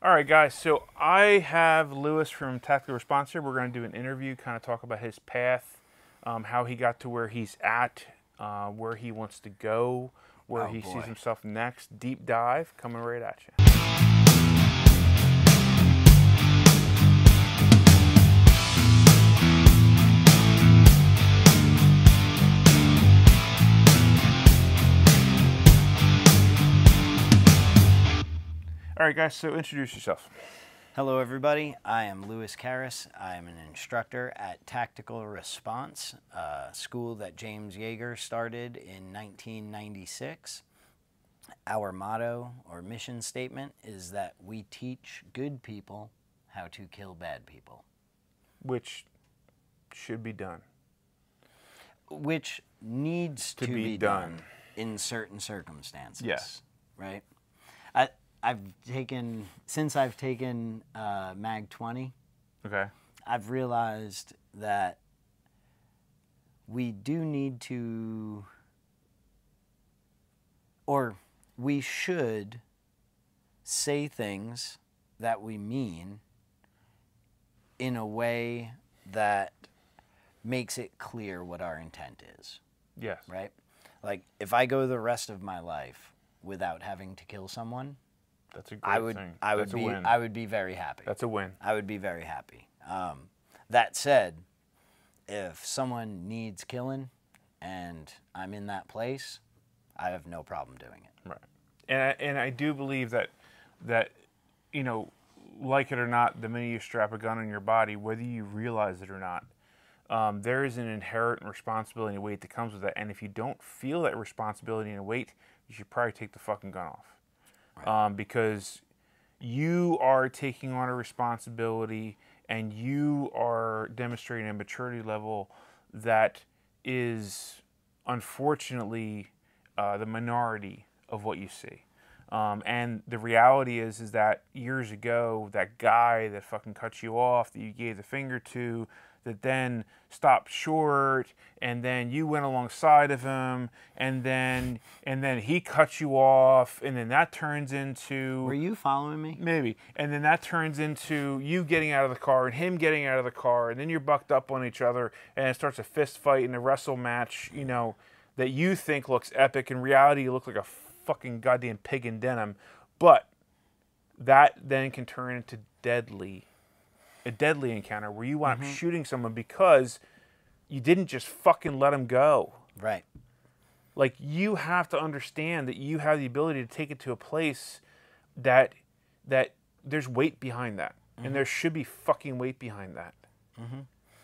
All right, guys. So I have Lewis from Tactical Response here. We're going to do an interview, kind of talk about his path, how he got to where he's at, where he wants to go, where he sees himself next. Deep dive coming right at you. All right, guys, so introduce yourself. Hello, everybody. I am Lewis Karras. I am an instructor at Tactical Response, a school that James Yeager started in 1996. Our motto or mission statement is that we teach good people how to kill bad people. Which should be done. Which needs to be done in certain circumstances. Yes. Right? Since I've taken Mag 20, okay, I've realized that we do need to, or we should say things that we mean in a way that makes it clear what our intent is. Yes. Right? Like, if I go the rest of my life without having to kill someone, that's a great thing. I would be very happy. That's a win. I would be very happy. That said, if someone needs killing and I'm in that place, I have no problem doing it. Right. And I do believe that you know, like it or not, the minute you strap a gun on your body, whether you realize it or not, there is an inherent responsibility and weight that comes with that. And if you don't feel that responsibility and weight, you should probably take the fucking gun off. Right. Because you are taking on a responsibility and you are demonstrating a maturity level that is unfortunately the minority of what you see. And the reality is that years ago, that guy that fucking cut you off, that you gave the finger to, that then stopped short, and then you went alongside of him, and then he cut you off, and then that turns into... Were you following me? Maybe. And then that turns into you getting out of the car and him getting out of the car, and then you're bucked up on each other, and it starts a fist fight and a wrestle match, you know, that you think looks epic. In reality, you look like a fucking goddamn pig in denim. But that then can turn into a deadly encounter where you wind up shooting someone because you didn't just fucking let them go. Right. Like, you have to understand that you have the ability to take it to a place that there's weight behind that. And there should be fucking weight behind that.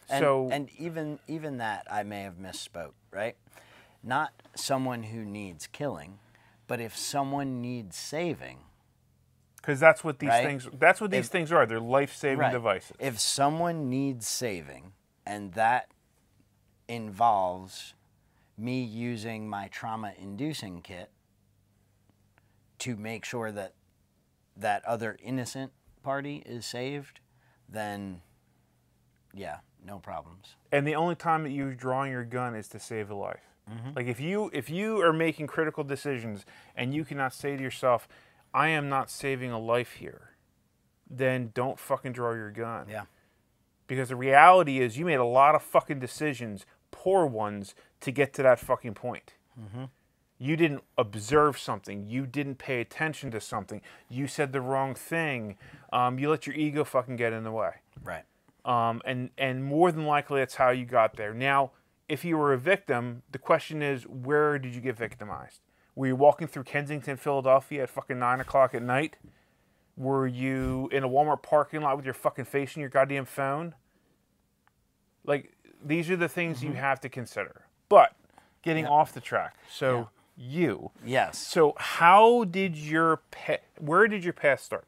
And even that, I may have misspoke, right? Not someone who needs killing, but if someone needs saving. Because that's what these things are. They're life-saving devices. If someone needs saving, and that involves me using my trauma-inducing kit to make sure that that other innocent party is saved, then, yeah, no problems. And the only time that you're drawing your gun is to save a life. Like, if you are making critical decisions and you cannot say to yourself, I am not saving a life here, then don't fucking draw your gun. Yeah. Because the reality is you made a lot of fucking decisions, poor ones, to get to that fucking point. You didn't observe something. You didn't pay attention to something. You said the wrong thing. You let your ego fucking get in the way. Right. And more than likely that's how you got there. Now, if you were a victim, the question is, where did you get victimized? Were you walking through Kensington, Philadelphia at fucking 9 o'clock at night? Were you in a Walmart parking lot with your fucking face in your goddamn phone? Like, these are the things you have to consider. But, getting off the track. So, you. Yes. So, how did where did your path start?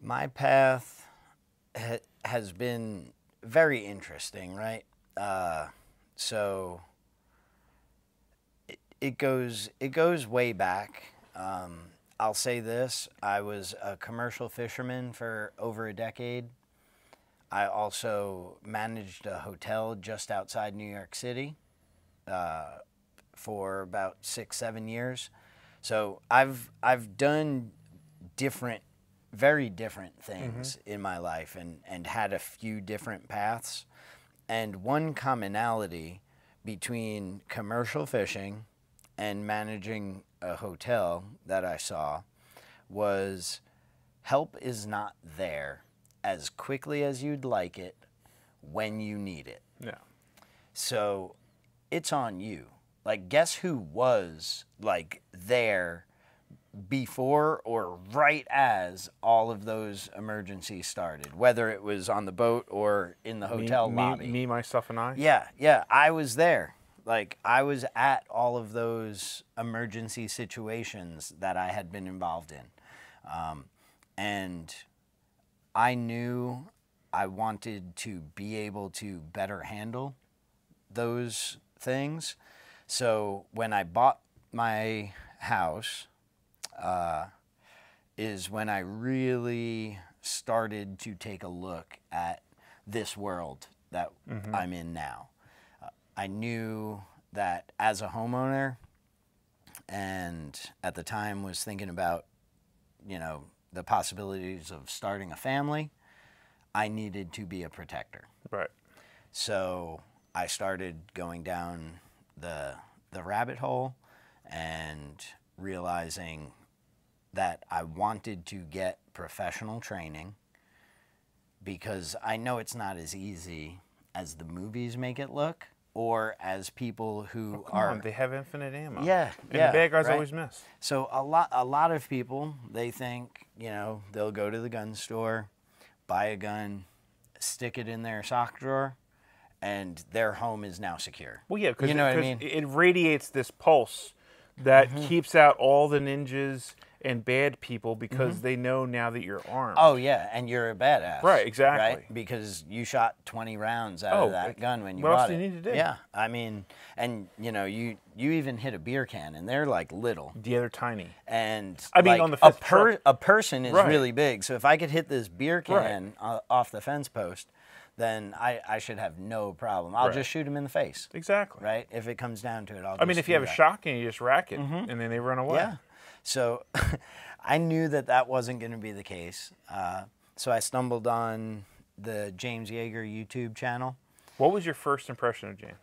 My path has been very interesting, right? So it goes way back. I'll say this: I was a commercial fisherman for over a decade. I also managed a hotel just outside New York City for about 6-7 years. So I've done different, very different things in my life, and had a few different paths. And one commonality between commercial fishing and managing a hotel that I saw was help is not there as quickly as you'd like it when you need it. Yeah. So it's on you. Like, guess who was like there before or right as all of those emergencies started, whether it was on the boat or in the hotel lobby? Me, myself, and I? Yeah, I was there. Like, I was at all of those emergency situations that I had been involved in. And I knew I wanted to be able to better handle those things. So when I bought my house, is when I really started to take a look at this world that I'm in now. I knew that as a homeowner, and at the time was thinking about, the possibilities of starting a family, I needed to be a protector. Right. So I started going down the rabbit hole and realizing that I wanted to get professional training, because I know it's not as easy as the movies make it look, or as people who they have infinite ammo. Yeah, and the bad guys always miss. So a lot of people, they think, they'll go to the gun store, buy a gun, stick it in their sock drawer, and their home is now secure. Well, yeah, because you know what I mean? It radiates this pulse that keeps out all the ninjas and bad people, because they know now that you're armed. Oh, yeah, and you're a badass. Right, exactly. Right? Because you shot 20 rounds out of that gun when you what bought else do it. you need to do? Yeah, I mean, and, you even hit a beer can, and they're, like, little. Yeah, they're tiny. And, I mean, like, on the fifth truck. a person is Right. really big. So if I could hit this beer can off the fence post, then I should have no problem. I'll just shoot him in the face. Exactly. Right? If it comes down to it, I'll I mean, just if you do have a that. shotgun, you just rack it, and then they run away. Yeah. So I knew that wasn't going to be the case. So I stumbled on the James Yeager YouTube channel. What was your first impression of James?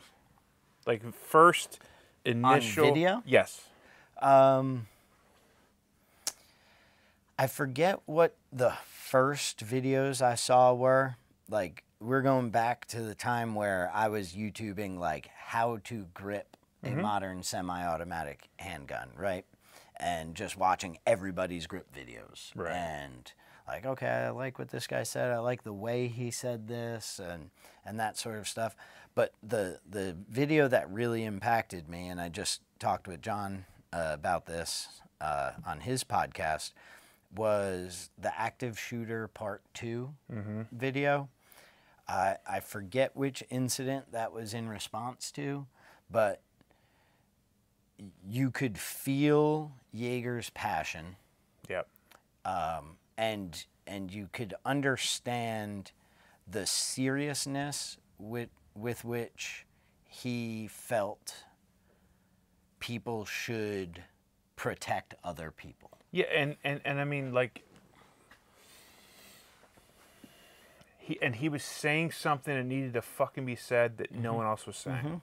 Like, first initial... On video? Yes. I forget what the first videos I saw were. Like, we're going back to the time where I was YouTubing, like, how to grip a modern semi-automatic handgun, right? And just watching everybody's grip videos. Right. And like, okay, I like what this guy said. I like the way he said this, and that sort of stuff. But the video that really impacted me, and I just talked with John about this on his podcast, was the Active Shooter Part 2 video. I forget which incident that was in response to, but you could feel Yeager's passion. Yep. And you could understand the seriousness with which he felt people should protect other people. Yeah, and I mean, like, he was saying something that needed to fucking be said that no one else was saying.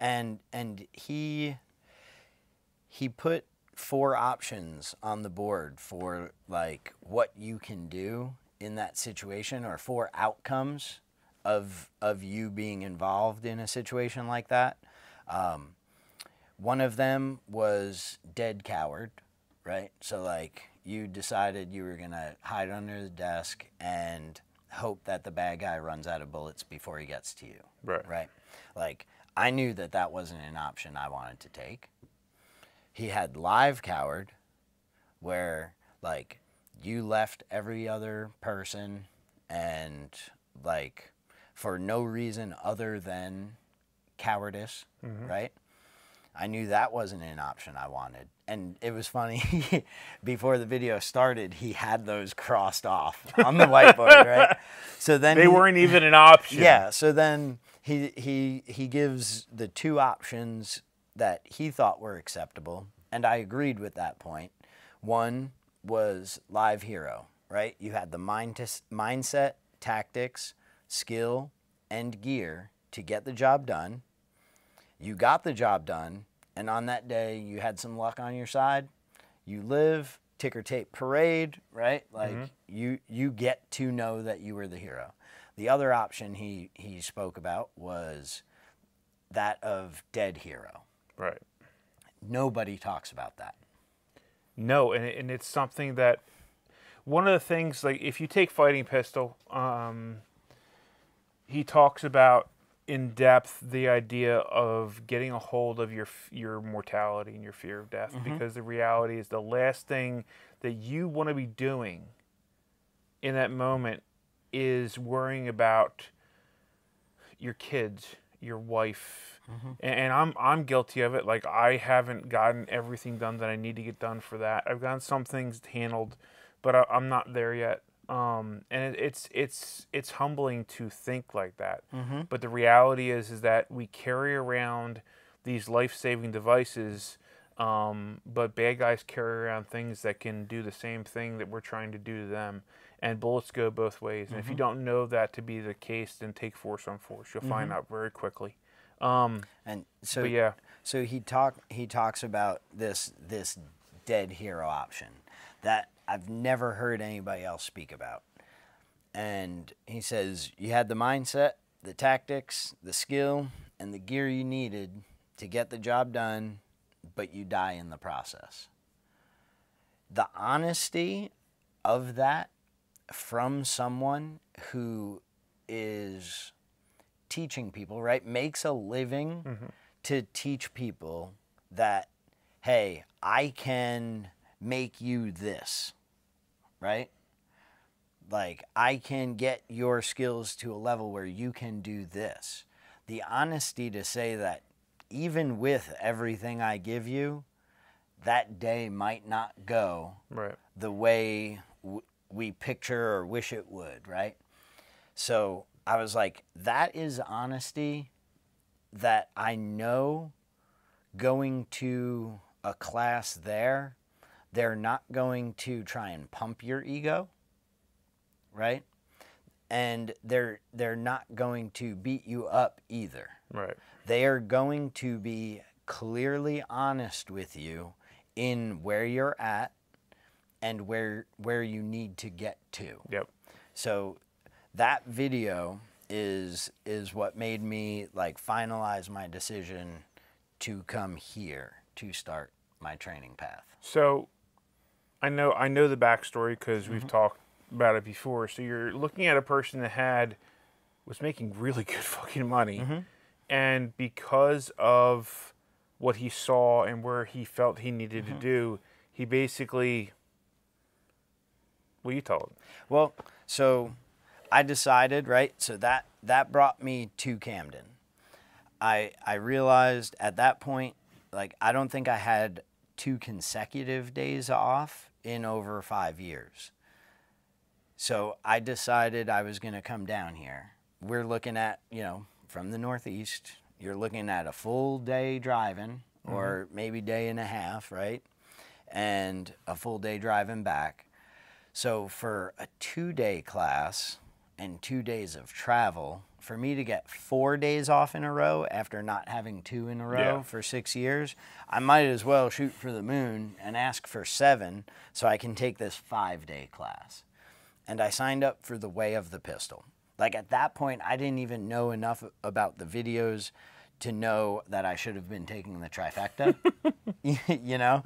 And he put 4 options on the board for, like, what you can do in that situation, or 4 outcomes of you being involved in a situation like that. One of them was dead coward, right? So, like, you decided you were going to hide under the desk and hope that the bad guy runs out of bullets before he gets to you. Right? Like, I knew that wasn't an option I wanted to take. He had live coward, where, like, you left every other person and, like, for no reason other than cowardice, right? I knew that wasn't an option I wanted. And it was funny, before the video started, he had those crossed off on the whiteboard, right? So then They weren't even an option. Yeah, so then he gives the 2 options that he thought were acceptable, and I agreed with that point. One was Live Hero, right? You had the mindset, tactics, skill, and gear to get the job done. You got the job done, and on that day, you had some luck on your side. You live, ticker tape parade, right? Like you get to know that you were the hero. The other option he spoke about was that of dead hero. Right. Nobody talks about that. No, and it's something that, one of the things, like if you take Fighting Pistol, he talks about in depth the idea of getting a hold of your mortality and your fear of death, because the reality is the last thing that you want to be doing in that moment is worrying about your kids, your wife, and I'm guilty of it. Like, I haven't gotten everything done that I need to get done for that. I've gotten some things handled, but I'm not there yet. And it's humbling to think like that. But the reality is that we carry around these life-saving devices, but bad guys carry around things that can do the same thing that we're trying to do to them. And bullets go both ways. And if you don't know that to be the case, then take force on force. You'll find out very quickly. And so, but yeah. So he talks about this dead hero option that I've never heard anybody else speak about. And he says you had the mindset, the tactics, the skill, and the gear you needed to get the job done, but you die in the process. The honesty of that from someone who is teaching people, right, makes a living to teach people that, hey, I can make you this, right? Like, I can get your skills to a level where you can do this. The honesty to say that even with everything I give you, that day might not go the way we picture or wish it would, right? So I was like, that is honesty that I know going to a class there, they're not going to try and pump your ego, right? And they're not going to beat you up either. Right. They are going to be clearly honest with you in where you're at and where you need to get to. Yep. So that video is what made me like finalize my decision to come here to start my training path. So I know the backstory because we've talked about it before. So you're looking at a person that was making really good fucking money, and because of what he saw and where he felt he needed to do, he basically. What you told him? Well, so I decided, right? So that brought me to Camden. I realized at that point, like, I don't think I had 2 consecutive days off in over 5 years. So I decided I was going to come down here. We're looking at, from the Northeast, you're looking at a full day driving, or maybe day and a half, right? And a full day driving back. So for a 2-day class and 2 days of travel, for me to get 4 days off in a row after not having 2 in a row for 6 years, I might as well shoot for the moon and ask for 7 so I can take this 5-day class. And I signed up for the Way of the Pistol. Like, at that point, I didn't even know enough about the videos to know that I should have been taking the trifecta,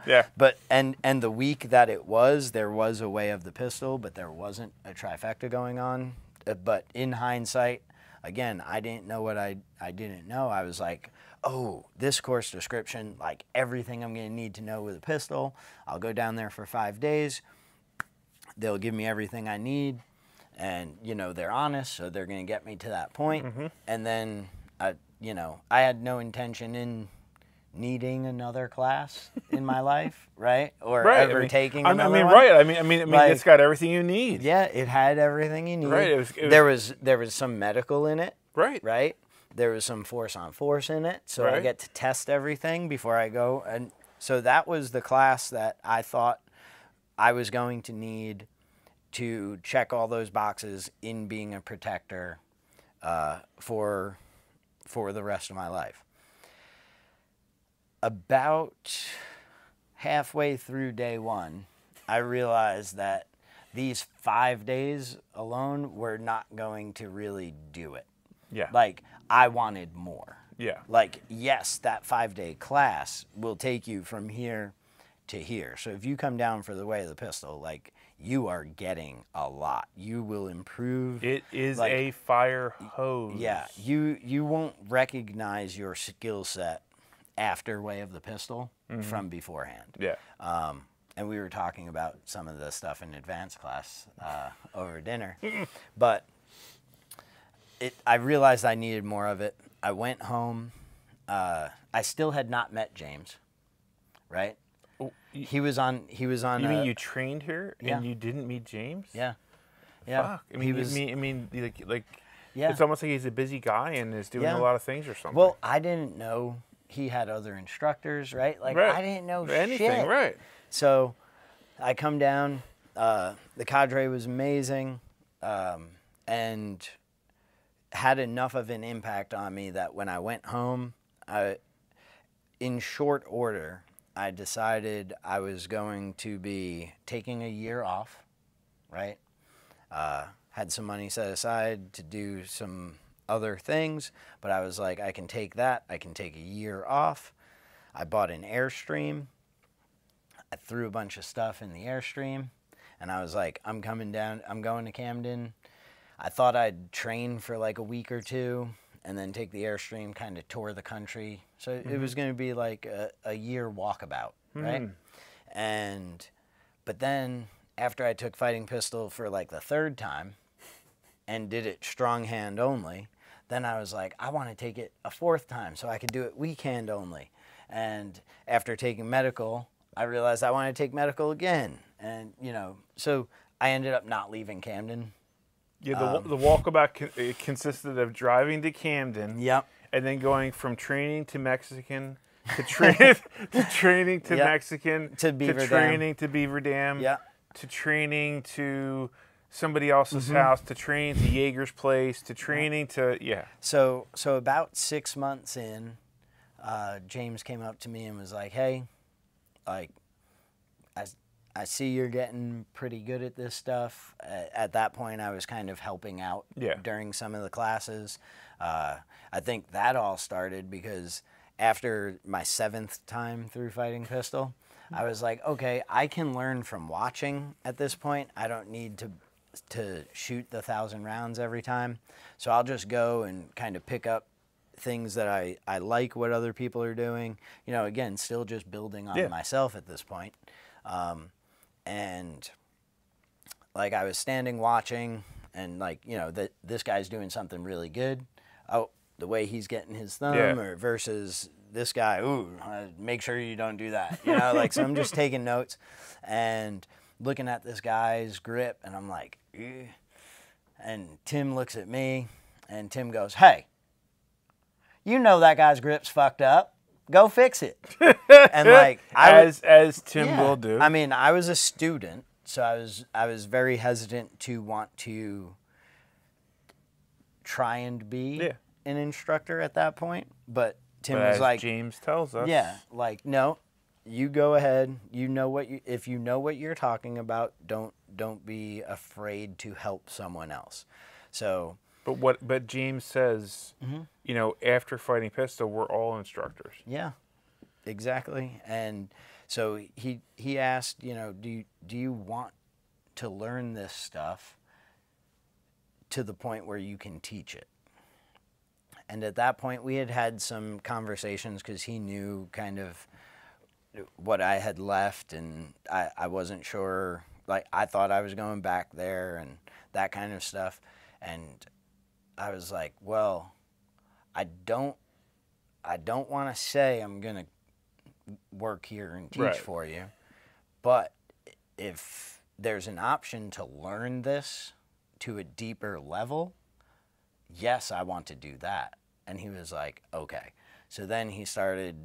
Yeah. But, and the week that it was, there was a Way of the Pistol, but there wasn't a trifecta going on. But in hindsight, again, I didn't know what I didn't know. I was like, oh, this course description, like everything I'm going to need to know with a pistol. I'll go down there for 5 days. They'll give me everything I need. And, they're honest, so they're going to get me to that point. And then, I had no intention in needing another class in my life, right? Or ever taking another one. Right. I mean, like, it's got everything you need. Yeah, it had everything you need. Right. There was some medical in it. Right. Right. There was some force on force in it, so I get to test everything before I go. And So that was the class that I thought I was going to need to check all those boxes in being a protector for the rest of my life. About halfway through day one, I realized that these 5 days alone were not going to really do it. Yeah. Like, I wanted more. Yeah. Like, yes, that 5-day class will take you from here to here. So if you come down for the way of the pistol, like, you are getting a lot. You will improve. It is like, a fire hose. Yeah, you won't recognize your skill set after way of the pistol from beforehand. Yeah. And we were talking about some of the stuff in advanced class over dinner. But I realized I needed more of it. I went home. I still had not met James, right? Oh, He was on. You mean you trained here Yeah. and you didn't meet James? Yeah. Yeah. Fuck. I mean, like Yeah. it's almost like he's a busy guy and is doing Yeah. a lot of things or something. Well, I didn't know he had other instructors, right? Like, Right. I didn't know anything, shit. right? So I come down. The cadre was amazing, and had enough of an impact on me that when I went home, in short order, I decided I was going to be taking a year off, right? Had some money set aside to do some other things, but I was like, I can take that. I can take a year off. I bought an Airstream. I threw a bunch of stuff in the Airstream, and I was like, I'm coming down. I'm going to Camden. I thought I'd train for like a week or two and then take the Airstream, kind of tour the country. So it was going to be like a year walkabout, right? But then after I took fighting pistol for like the third time and did it strong hand only, then I was like, I want to take it a fourth time so I could do it weak hand only. And after taking medical, I realized I want to take medical again. And, so I ended up not leaving Camden. Yeah, the walkabout it consisted of driving to Camden. Yep. And then going from training to Mexican to training to Yep. Mexican To Beaver Dam. training to Beaver Dam. Yeah. To training to somebody else's house, to training to Jaeger's place, to training to So about 6 months in, James came up to me and was like, "Hey, like, I see you're getting pretty good at this stuff." At that point, I was kind of helping out during some of the classes. I think that all started because after my 7th time through fighting pistol, I was like, okay, I can learn from watching at this point. I don't need to shoot the 1,000 rounds every time. So I'll just go and kind of pick up things that I like what other people are doing. Again, still just building on myself at this point. And like I was standing watching and like, this guy's doing something really good. Oh, the way he's getting his thumb or versus this guy, make sure you don't do that. So I'm just taking notes and looking at this guy's grip and I'm like, ew. And Tim looks at me and Tim goes, "Hey, that guy's grip's fucked up. Go fix it." And like as Tim will do. I mean, I was a student, so I was very hesitant to want to try and be an instructor at that point. But Tim was like, James tells us. Yeah, like, no, you go ahead. If you know what you're talking about, don't be afraid to help someone else. So But James says, after fighting pistol, we're all instructors. Yeah, exactly. And so he asked, do you want to learn this stuff to the point where you can teach it? And at that point, we had some conversations because he knew kind of what I had left, and I wasn't sure. Like, I thought I was going back there and that kind of stuff. And I was like, well, I don't want to say I'm going to work here and teach for you, but if there's an option to learn this to a deeper level, yes, I want to do that. And he was like, okay. So then he started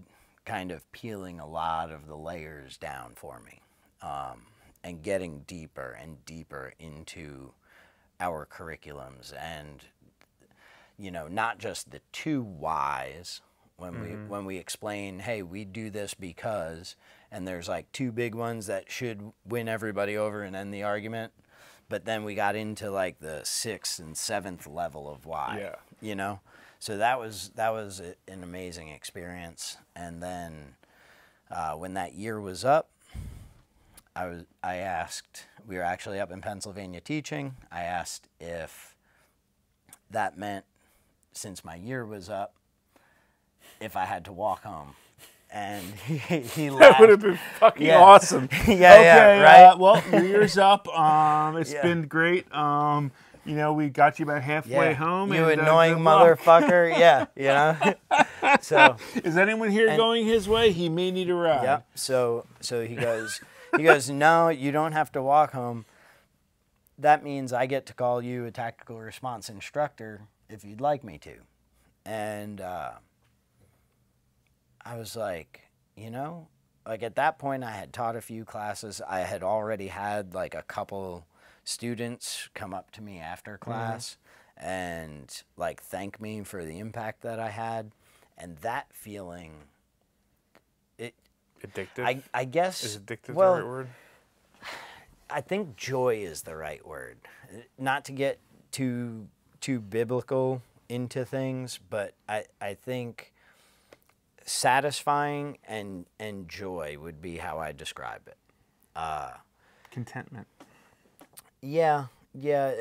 kind of peeling a lot of the layers down for me, and getting deeper and deeper into our curriculums, and not just the 2 whys when we explain, hey, we do this because, and there's like 2 big ones that should win everybody over and end the argument, but then we got into like the 6th and 7th level of why. Yeah. So that was an amazing experience. And then when that year was up, I asked, we were actually up in Pennsylvania teaching. I asked if that meant, since my year was up, if I had to walk home. And he laughed. That would have been fucking awesome. Yeah, right. Well, your year's up. It's been great. We got you about halfway home. You annoying motherfucker. So is anyone here going his way? He may need a ride. Yep. So he goes, no, you don't have to walk home. That means I get to call you a tactical response instructor if you'd like me to. And I was like, at that point I had taught a few classes. I had already had like a couple students come up to me after class and like thank me for the impact that I had. And that feeling, addictive? I guess. Is addictive the right word? I think joy is the right word. Not to get too biblical into things, but I think satisfying and joy would be how I describe it. Contentment. Yeah,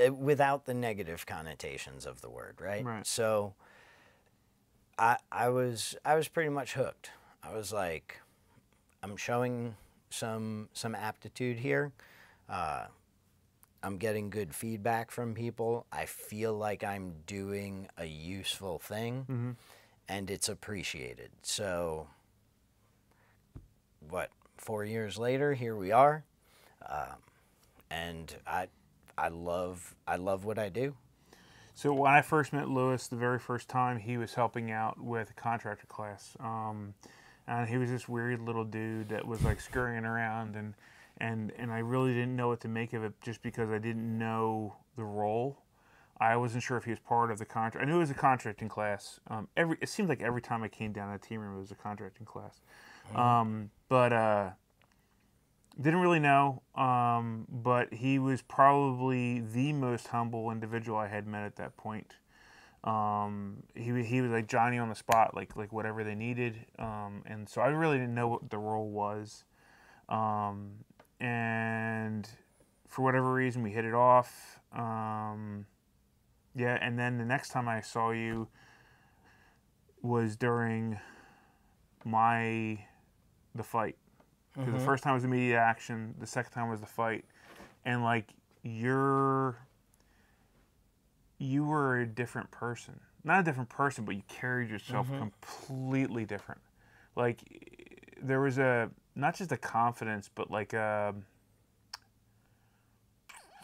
without the negative connotations of the word, right? Right. So I was pretty much hooked. I was like, I'm showing some aptitude here. I'm getting good feedback from people. I feel like I'm doing a useful thing, and it's appreciated. So, 4 years later, here we are, and I love what I do. So when I first met Lewis, the very first time, he was helping out with a contractor class, and he was this weird little dude that was like scurrying around, and I really didn't know what to make of it, just because I didn't know the role. I wasn't sure if he was part of the contract. I knew it was a contracting class. It seemed like every time I came down that team room, it was a contracting class. But didn't really know. But he was probably the most humble individual I had met at that point. He was like Johnny on the spot, like whatever they needed. And so I really didn't know what the role was. And for whatever reason, we hit it off. And then the next time I saw you was during the fight. Because the first time was immediate action, the second time was the fight. And like you were a different person. Not a different person, but you carried yourself completely different. Like there was not just a confidence, but like I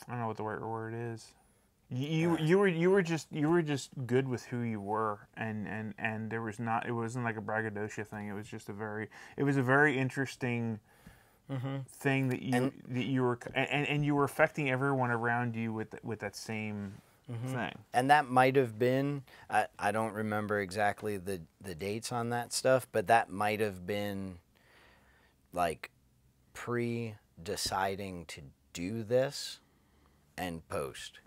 don't know what the right word is. You were just good with who you were, and it wasn't like a braggadocio thing. It was just a very interesting thing that you were affecting everyone around you with that same thing. And that might have been, I don't remember exactly the dates on that stuff, but that might have been like pre-deciding to do this and post.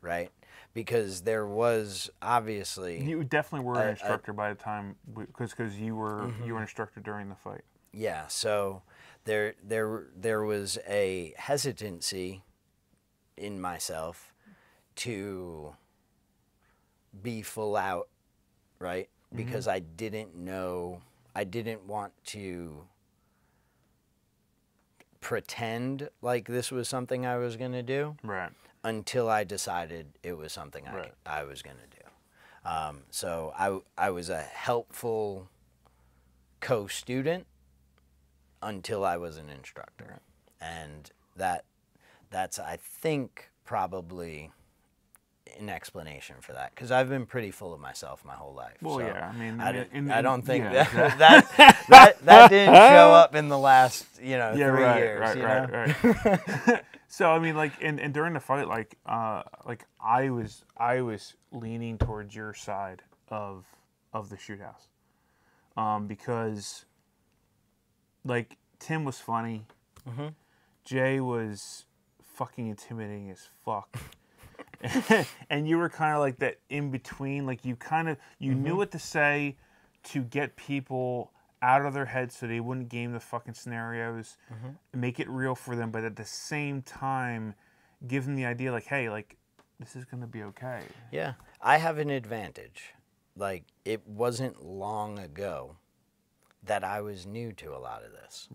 Right? Because there was obviously... You definitely were an instructor by the time, because you were an instructor during the fight. Yeah, so there was a hesitancy in myself to be full out, right? Because I didn't want to pretend like this was something I was going to do. Right. Until I decided it was something I was going to do. So I was a helpful co-student until I was an instructor. And that's, I think, probably an explanation for that, because I've been pretty full of myself my whole life. Well, so yeah, I mean, I don't think yeah, that didn't show up in the last 3 years. Right. So I mean, like, and during the fight, like I was leaning towards your side of the shoot house, because like Tim was funny, Jay was fucking intimidating as fuck. And you were kind of like that in between, like you knew what to say to get people out of their heads so they wouldn't game the fucking scenarios, make it real for them, but at the same time give them the idea like, hey, like this is gonna be okay. Yeah, I have an advantage. Like, it wasn't long ago that I was new to a lot of this.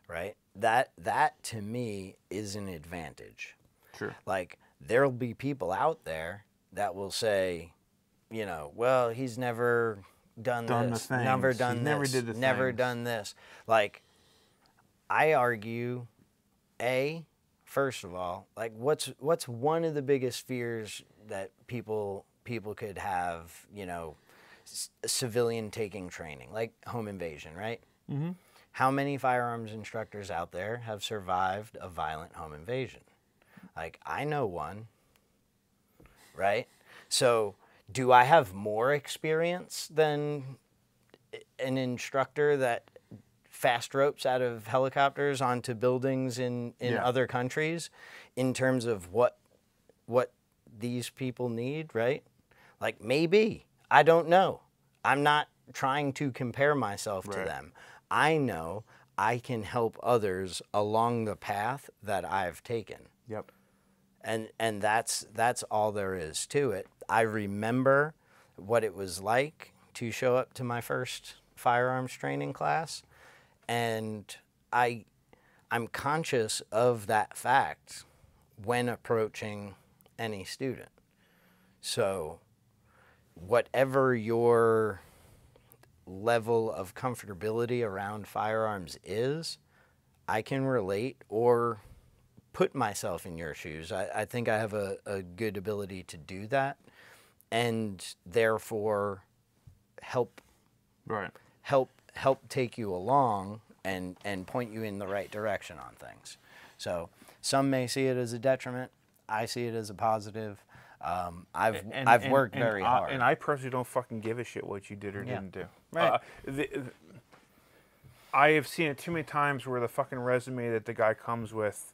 Right? That to me is an advantage. True. Like, there'll be people out there that will say, well, he's never done this, never done this, never did the never things. done this. Like, I argue, first of all, like, what's one of the biggest fears that people could have, civilian taking training, like home invasion, right? Mm-hmm. How many firearms instructors out there have survived a violent home invasion? Like, I know one, right? So, do I have more experience than an instructor that fast ropes out of helicopters onto buildings in other countries in terms of what these people need, right? Like, maybe. I don't know. I'm not trying to compare myself to them. I know I can help others along the path that I've taken. Yep. And that's all there is to it. I remember what it was like to show up to my first firearms training class, and I'm conscious of that fact when approaching any student. So whatever your level of comfortability around firearms is, I can relate or put myself in your shoes. I think I have a good ability to do that, and therefore help take you along and point you in the right direction on things. So some may see it as a detriment. I see it as a positive. I've worked very hard. And I personally don't fucking give a shit what you did or didn't do. Right. I have seen it too many times where the fucking resume that the guy comes with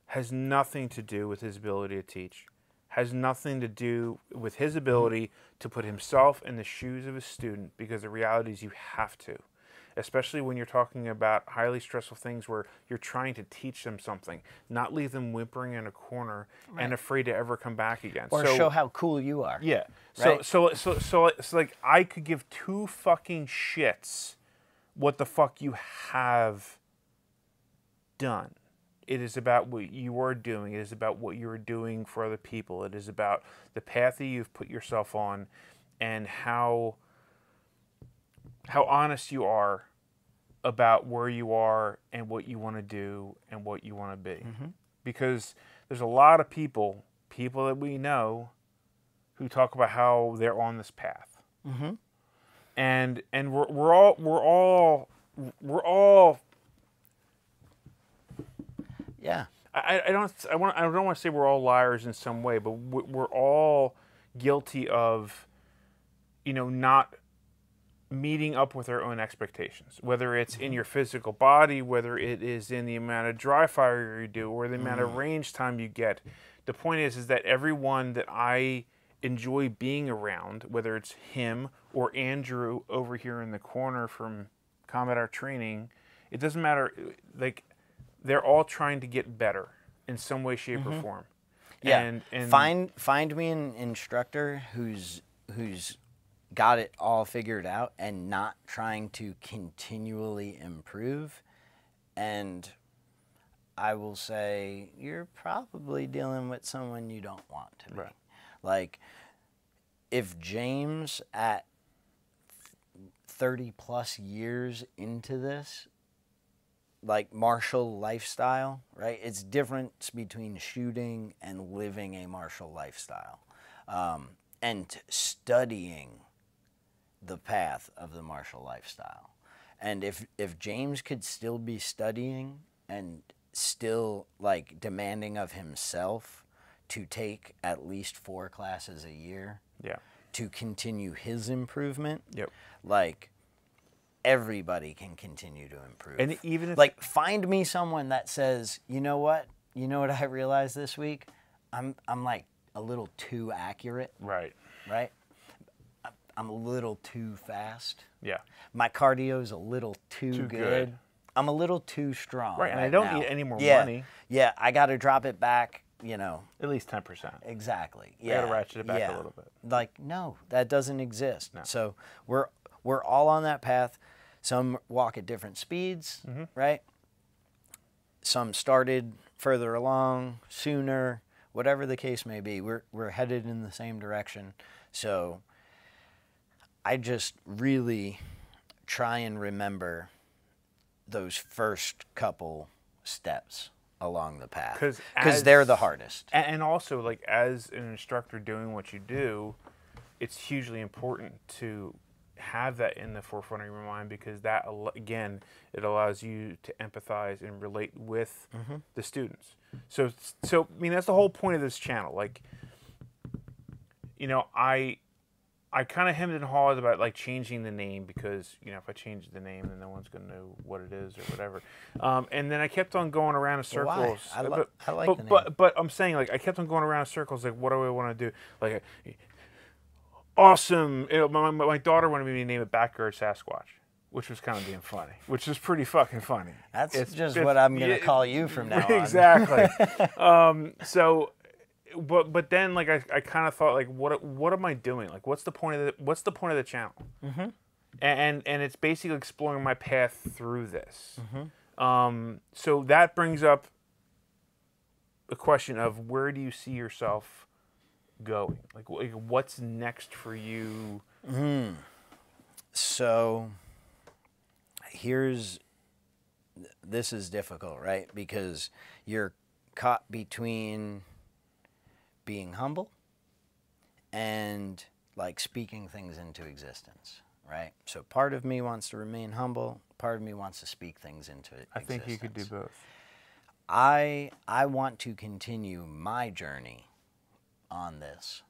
has nothing to do with his ability to teach, has nothing to do with his ability to put himself in the shoes of a student, because the reality is you have to. Especially when you're talking about highly stressful things where you're trying to teach them something, not leave them whimpering in a corner and afraid to ever come back again. Or show how cool you are. Yeah. Right? So like I could give two fucking shits what the fuck you have done. It is about what you are doing. It is about what you are doing for other people. It is about the path that you've put yourself on, and how honest you are about where you are and what you want to do and what you want to be. Because there's a lot of people that we know who talk about how they're on this path. And we're all yeah. I don't want to say we're all liars in some way, but we're all guilty of, not meeting up with our own expectations, whether it's in your physical body, whether it is in the amount of dry fire you do, or the amount of range time you get. The point is that everyone that I enjoy being around, whether it's him or Andrew over here in the corner from Combat Art Training, it doesn't matter. Like, they're all trying to get better in some way, shape, or form. Yeah. And find me an instructor who's got it all figured out and not trying to continually improve, and I will say you're probably dealing with someone you don't want to be. Right. Like, if James at 30 plus years into this like martial lifestyle, right? It's difference between shooting and living a martial lifestyle, and studying the path of the martial lifestyle. And if James could still be studying and still like demanding of himself to take at least 4 classes a year, Yeah. to continue his improvement, Yep. like everybody can continue to improve. And even if like find me someone that says, you know what I realized this week, I'm like a little too accurate, right. right? I'm a little too fast. Yeah. My cardio's a little too good. I'm a little too strong. Right, and I right don't now. need any more Yeah. money. Yeah, I got to drop it back, you know. At least 10%. Exactly. I Yeah. got to ratchet it back yeah. a little bit. Like, no, that doesn't exist. No. So we're all on that path. Some walk at different speeds, right? Some started further along, sooner, whatever the case may be. We're headed in the same direction. So I just really try and remember those first couple steps along the path, because they're the hardest. And also, like, as an instructor doing what you do, it's hugely important to have that in the forefront of your mind, because that, again, it allows you to empathize and relate with the students. So I mean, that's the whole point of this channel. Like, you know, I kind of hemmed and hawed about like changing the name, because, you know, if I change the name, then no one's going to know what it is or whatever. And then I kept on going around in circles. Why? I like the name. But I'm saying, like, I kept on going around in circles. Like, what do I want to do? Like, awesome. You know, my daughter wanted me to name it Backyard Sasquatch, which was kind of being funny, which is pretty fucking funny. It's what I'm going to call you from now on. Exactly. But then, like, I kind of thought, like, what am I doing? Like, what's the point of the channel? Mm-hmm. And it's basically exploring my path through this. Mm-hmm. So that brings up the question of, where do you see yourself going? Like what's next for you? So this is difficult, right? Because you're caught between being humble and like speaking things into existence, right? So part of me wants to remain humble, part of me wants to speak things into existence. I think you could do both. I want to continue my journey on this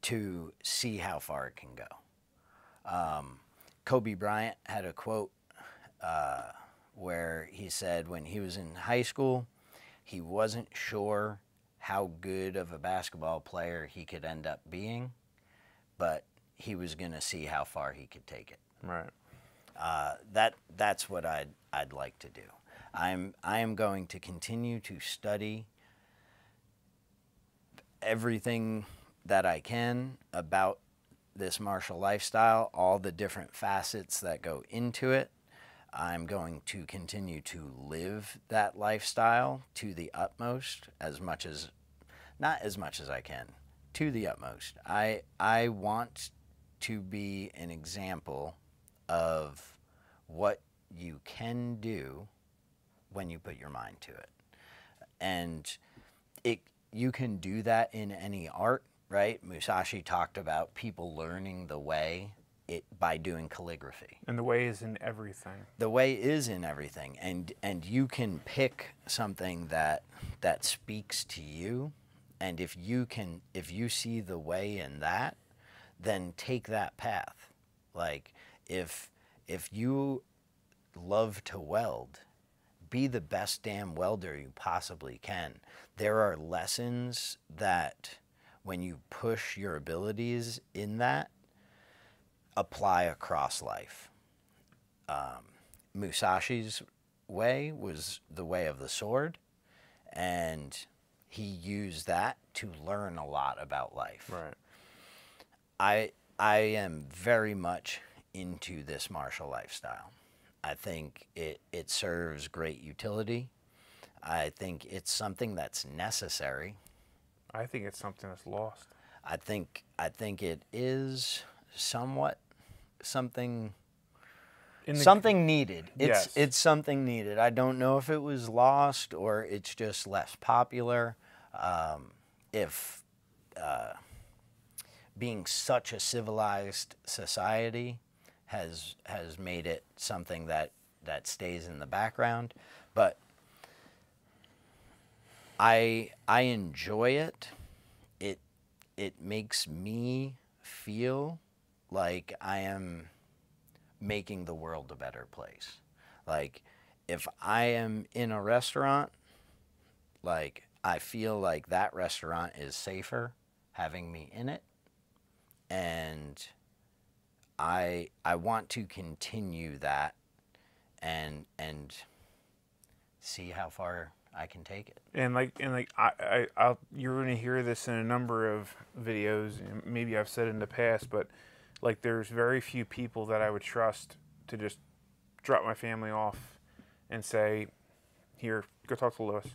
to see how far it can go. Kobe Bryant had a quote where he said when he was in high school, he wasn't sure how good of a basketball player he could end up being, but he was going to see how far he could take it. Right. That's what I'd like to do. I am going to continue to study everything that I can about this martial lifestyle, all the different facets that go into it. I'm going to continue to live that lifestyle to the utmost, not as much as I can, to the utmost. I want to be an example of what you can do when you put your mind to it. And you can do that in any art, right? Musashi talked about people learning the way by doing calligraphy. And the way is in everything. The way is in everything, and you can pick something that speaks to you, and if you see the way in that, then take that path. Like if you love to weld, be the best damn welder you possibly can. There are lessons that when you push your abilities in that, apply across life. Musashi's way was the way of the sword, and he used that to learn a lot about life. Right. I am very much into this martial lifestyle. I think it serves great utility. I think it's something that's necessary. I think it's something that's lost. I think it is somewhat something something needed. Yes. It's something needed. I don't know if it was lost or it's just less popular. If being such a civilized society has made it something that stays in the background, but I enjoy it. It makes me feel like I am making the world a better place. Like, if I am in a restaurant, like, I feel like that restaurant is safer having me in it, and I want to continue that and see how far I can take it. And you're going to hear this in a number of videos, and maybe I've said it in the past, but like, there's very few people that I would trust to just drop my family off and say, here, go talk to Lewis.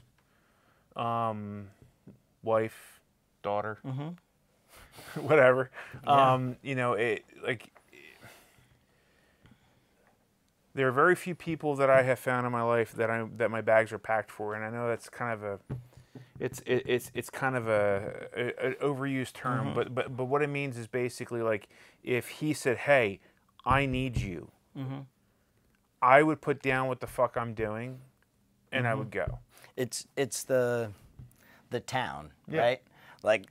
Wife, daughter, whatever. Yeah. You know, there are very few people that I have found in my life that my bags are packed for, and I know that's kind of it's kind of an overused term, but what it means is basically, like, if he said, "Hey, I need you," I would put down what the fuck I'm doing, and I would go. It's the town, Yeah. right? Like,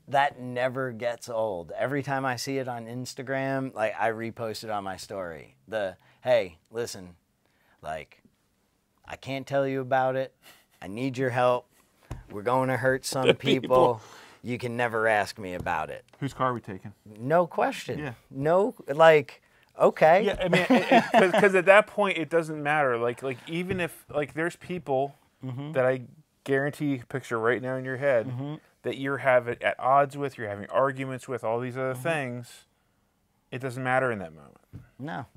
that never gets old. Every time I see it on Instagram, like, I repost it on my story. Hey, listen, like, I can't tell you about it. I need your help. We're going to hurt some people. You can never ask me about it. Whose car are we taking? No question. Yeah. No, like, okay. Yeah, I mean, because at that point it doesn't matter. Like even if, like, there's people that I guarantee you can picture right now in your head that you're at odds with, you're having arguments with, all these other things. It doesn't matter in that moment. No.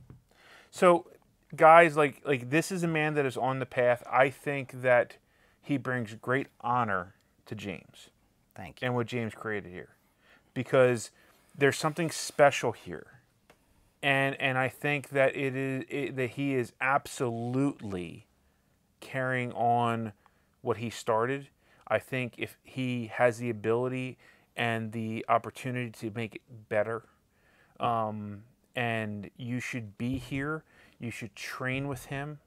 So, guys, like this is a man that is on the path. I think that he brings great honor to James. Thank you. And what James created here, because there's something special here, and I think that that he is absolutely carrying on what he started. I think if he has the ability and the opportunity to make it better, and you should be here, you should train with him,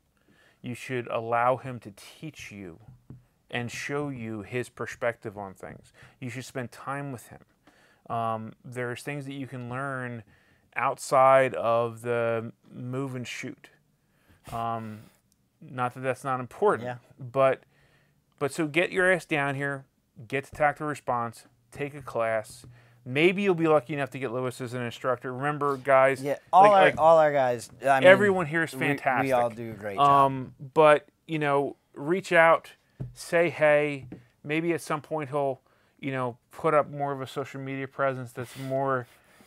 you should allow him to teach you and show you his perspective on things. You should spend time with him. There's things that you can learn outside of the move and shoot. Not that that's not important, Yeah. but so get your ass down here, get to tactical response, take a class. Maybe you'll be lucky enough to get Lewis as an instructor. Remember, guys, Yeah, all our guys. I mean, everyone here is fantastic. We all do a great job. But, you know, reach out, say hey. Maybe at some point he'll, you know, put up more of a social media presence that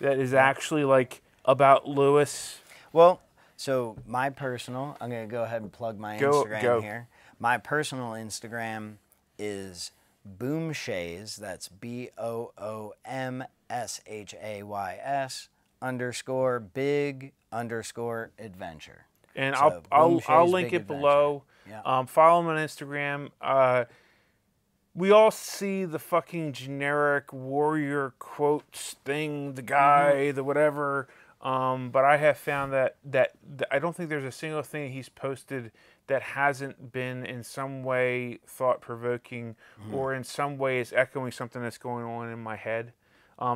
is actually, like, about Lewis. Well, so my personal, I'm going to go ahead and plug my Instagram here. My personal Instagram is Boomshays, that's BOOMSHAYS_big_adventure. And So, I'll Boomshays link Big it below. Yeah. Follow him on Instagram. We all see the fucking generic warrior quotes thing, the guy, the whatever. But I have found that I don't think there's a single thing he's posted that hasn't been in some way thought-provoking or in some way is echoing something that's going on in my head.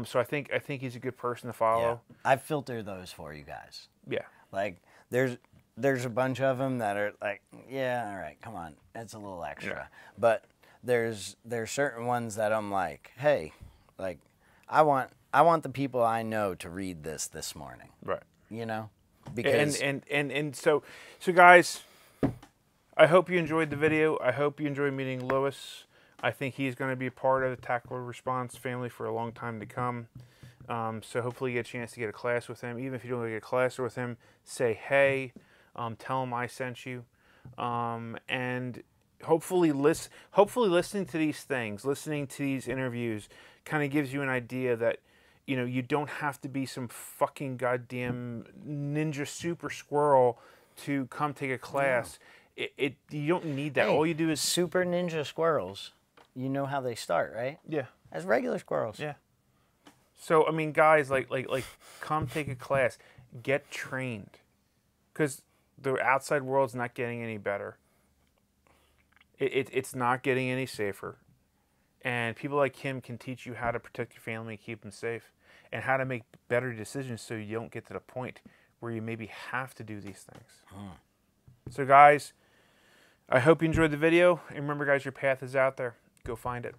So I think he's a good person to follow. Yeah. I filter those for you guys. Yeah. Like, there's a bunch of them that are like, yeah, all right, come on, that's a little extra. Yeah. But there's certain ones that I'm like, hey, like, I want the people I know to read this morning. Right. You know, because and so guys, I hope you enjoyed the video. I hope you enjoyed meeting Lewis. I think he's going to be a part of the Tactical Response family for a long time to come. So hopefully you get a chance to get a class with him. Even if you don't get a class with him, say hey. Tell him I sent you. And hopefully listening to these things, listening to these interviews kind of gives you an idea that You know, you don't have to be some fucking goddamn ninja super squirrel to come take a class. You don't need that. Hey, All you do is super ninja squirrels. You know how they start, right? yeah, As regular squirrels. yeah. So I mean, guys, like, come take a class, get trained, because the outside world's not getting any better. It's not getting any safer, and people like him can teach you how to protect your family and keep them safe, and how to make better decisions so you don't get to the point where you maybe have to do these things. So guys, I hope you enjoyed the video, and remember, guys, your path is out there. Go find it.